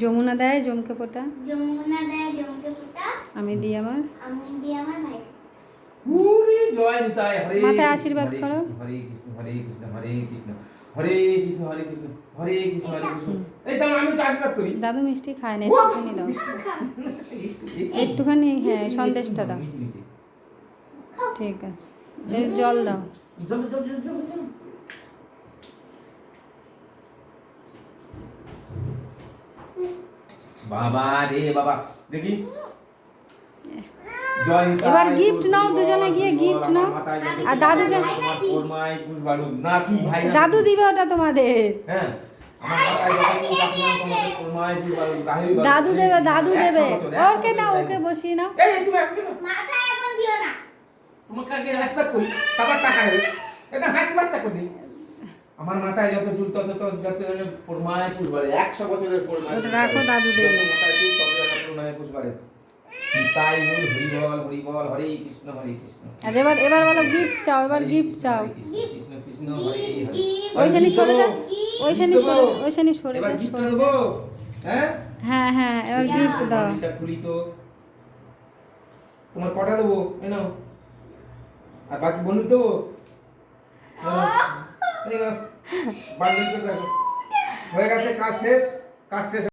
যমুনা দেয় জমকে ফোঁটা, যমুনা দেয় জমকে ফোঁটা, আমি দিই আমার ভাই। পুরি জয় নিতাই। হরে মাথায় আশীর্বাদ হরে করো। কৃষ্ণ, হরে কৃষ্ণ, হরে কৃষ্ণ, হরে কৃষ্ণ, হরে কৃষ্ণ, হরে কৃষ্ণ, হরে কৃষ্ণ, হরে কৃষ্ণ। এই দাও, আমি তো আশীর্বাদ করি। দাদু মিষ্টি খায় না, একটুখানি দাও, একটুখানি। হ্যাঁ, সন্দেশটা দাও। মিশি মিশি। ঠিক আছে, এই জল দাও। জল জল জল জল জল। বাবা রে বাবা, দেখি জয় নিতাই। এবার gift নাও, দুজনে গিয়ে gift নাও। আর দাদুকে ওরমাই পুষবাড়ু নাকি ভাই না, দাদু দিবে ওটা তোমাদের। হ্যাঁ আমার মাথায় যখন কাকিমা তোমাকে ওরমাই পুষবাড়ু গাহি বাড়ু। দাদু দেবে, দাদু 100 দেবে। বছর, 100 ওকে বছর নাও, যাইবো। ওকে বসিয়ে নাও। এই তুমি এখন কেন মাথায় এখন দিও না। তোমাকে আগে আশীর্বাদ করি, তারপর টাকা নেবে। এটা আশীর্বাদটা করি। আমার মাথায় যত চুল তত যত ওরমাই পুষবাড়ু 100 বছরের ওরমাই। ওটা রাখো, দাদু দেবে। মাথায় চুল তত ওরমাই পুষবাড়ু। তাই বল হরি বল, হরি বল, হরে কৃষ্ণ, হরে কৃষ্ণ। আচ্ছা, এবার বলো গিফট চাও, এবার গিফট চাও। কৃষ্ণ কৃষ্ণ হরে হরে। ওই শানি সরে যা, ওই শানি সরে যা, ওই শানি সরে এবার যা, গিফট সরে দেব। যা। হ্যাঁ হ্যাঁ হ্যাঁ, এবার গিফট দাও। এটা খুলি তো। তোমার কটা দেবো? এই নাও। আর বাকি বন্ধু দেবো? এই নাও। বান্ডিল করে রাখো। হয়ে গেছে, কাজ শেষ, কাজ শেষ।